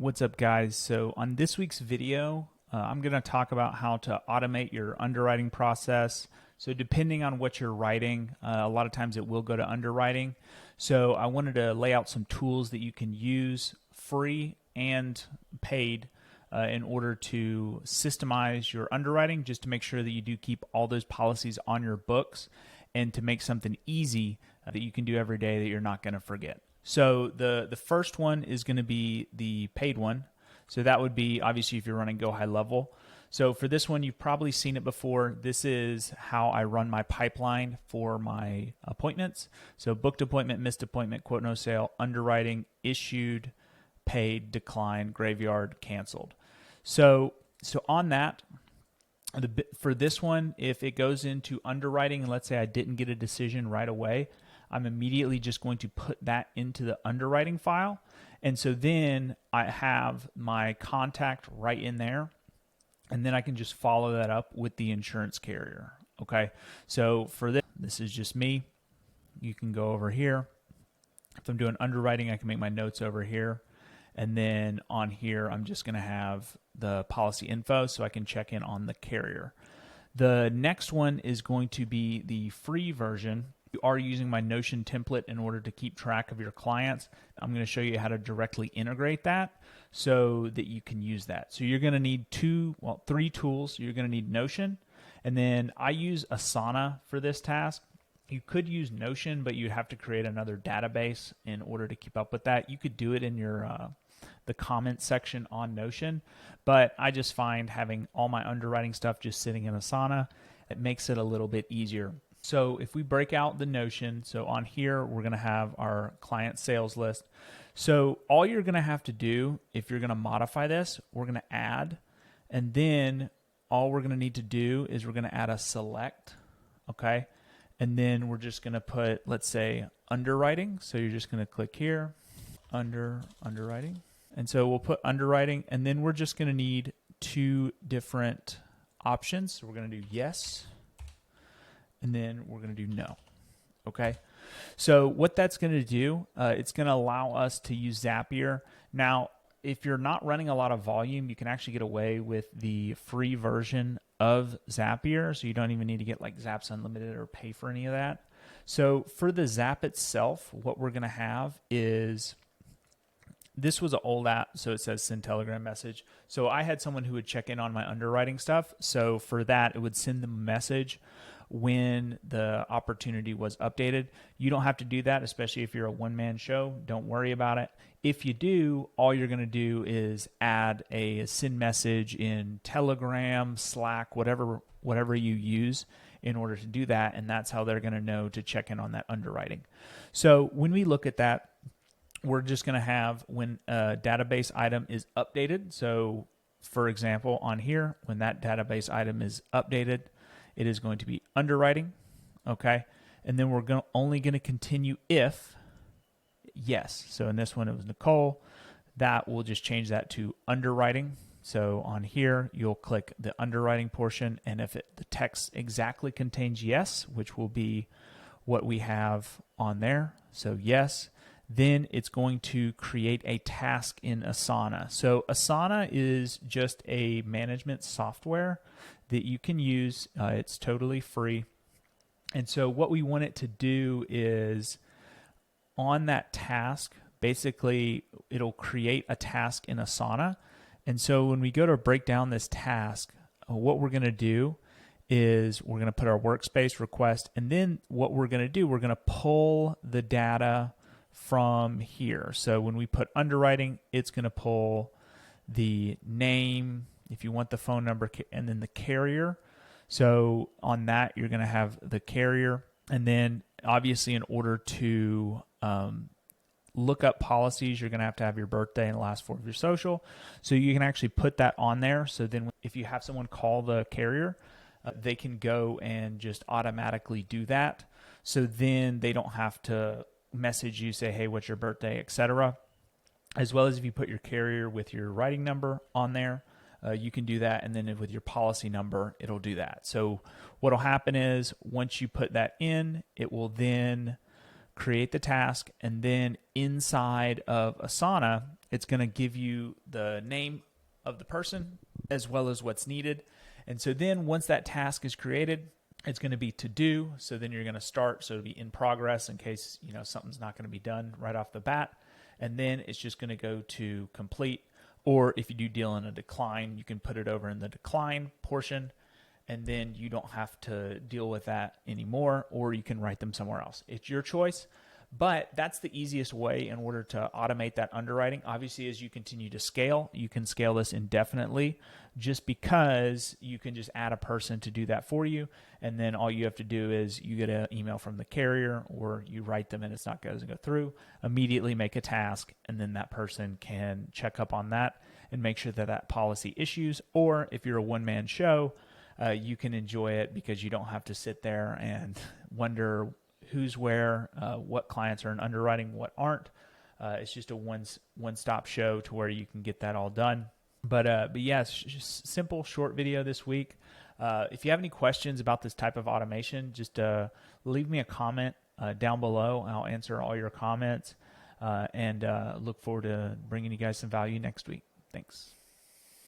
What's up, guys? So on this week's video, I'm going to talk about how to automate your underwriting process. So depending on what you're writing, a lot of times it will go to underwriting. So I wanted to lay out some tools that you can use, free and paid, in order to systemize your underwriting, just to make sure that you do keep all those policies on your books and to make something easy that you can do every day that you're not going to forget. So the first one is going to be the paid one. So that would be obviously if you're running GoHighLevel. So for this one, you've probably seen it before. This is how I run my pipeline for my appointments. So booked appointment, missed appointment, quote no sale, underwriting, issued, paid, declined, graveyard, canceled. So on that, for this one, if it goes into underwriting and let's say I didn't get a decision right away, I'm immediately just going to put that into the underwriting file. And so then I have my contact right in there. And then I can just follow that up with the insurance carrier. Okay. So for this is just me. You can go over here. If I'm doing underwriting, I can make my notes over here. And then on here, I'm just going to have the policy info so I can check in on the carrier. The next one is going to be the free version. You are using my Notion template in order to keep track of your clients. I'm going to show you how to directly integrate that so that you can use that. So you're going to need three tools. You're going to need Notion, and then I use Asana for this task. You could use Notion, but you'd have to create another database in order to keep up with that. You could do it in your the comment section on Notion, but I just find having all my underwriting stuff just sitting in Asana, it makes it a little bit easier. So if we break out the Notion, so on here, we're going to have our client sales list. So all you're going to have to do, if you're going to modify this, we're going to add, and then all we're going to need to do is we're going to add a select, okay? And then we're just going to put, let's say, underwriting. So you're just going to click here, underwriting. And so we'll put underwriting, and then we're just going to need two different options. So we're going to do yes, and then we're going to do no. Okay. So what that's going to do, it's going to allow us to use Zapier. Now, if you're not running a lot of volume, you can actually get away with the free version of Zapier. So you don't even need to get like Zaps Unlimited or pay for any of that. So for the Zap itself, what we're going to have is, this was an old app, so it says send Telegram message. So I had someone who would check in on my underwriting stuff. So for that, it would send them a message when the opportunity was updated. You don't have to do that, especially if you're a one-man show. Don't worry about it. If you do, all you're going to do is add a send message in Telegram, Slack, whatever you use in order to do that, and that's how they're going to know to check in on that underwriting. So when we look at that, we're just going to have when a database item is updated. So for example, on here, when that database item is updated, it is going to be underwriting, okay? And then we're only going to continue if yes. So in this one, it was Nicole. That will just change that to underwriting. So on here, you'll click the underwriting portion, and if the text exactly contains yes, which will be what we have on there, so yes, then it's going to create a task in Asana. So Asana is just a management software that you can use. It's totally free. And so what we want it to do is on that task, basically it'll create a task in Asana. And so when we go to break down this task, what we're going to do is we're going to put our workspace request, and then what we're going to do, we're going to pull the data from here. So when we put underwriting, it's going to pull the name, if you want the phone number, and then the carrier. So on that, you're going to have the carrier. And then obviously in order to look up policies, you're going to have your birthday and the last four of your social. So you can actually put that on there. So then if you have someone call the carrier, they can go and just automatically do that. So then they don't have to message you, say, hey, what's your birthday, etc. As well as if you put your carrier with your writing number on there, you can do that. And then with your policy number, it'll do that. So what'll happen is once you put that in, it will then create the task, and then inside of Asana, it's going to give you the name of the person as well as what's needed. And so then once that task is created, it's going to be to do. So then you're going to start. So it'll be in progress in case, something's not going to be done right off the bat. And then it's just going to go to complete. Or if you do deal in a decline, you can put it over in the decline portion, and then you don't have to deal with that anymore, or you can write them somewhere else. It's your choice, but that's the easiest way in order to automate that underwriting. Obviously, as you continue to scale, you can scale this indefinitely just because you can just add a person to do that for you, and then all you have to do is you get an email from the carrier or you write them and it's not going to go through, immediately make a task, and then that person can check up on that and make sure that that policy issues. Or if you're a one-man show, you can enjoy it because you don't have to sit there and wonder who's where, what clients are in underwriting, what aren't. It's just a one-stop show to where you can get that all done. But yes, just simple, short video this week. If you have any questions about this type of automation, just leave me a comment down below. I'll answer all your comments and look forward to bringing you guys some value next week. Thanks.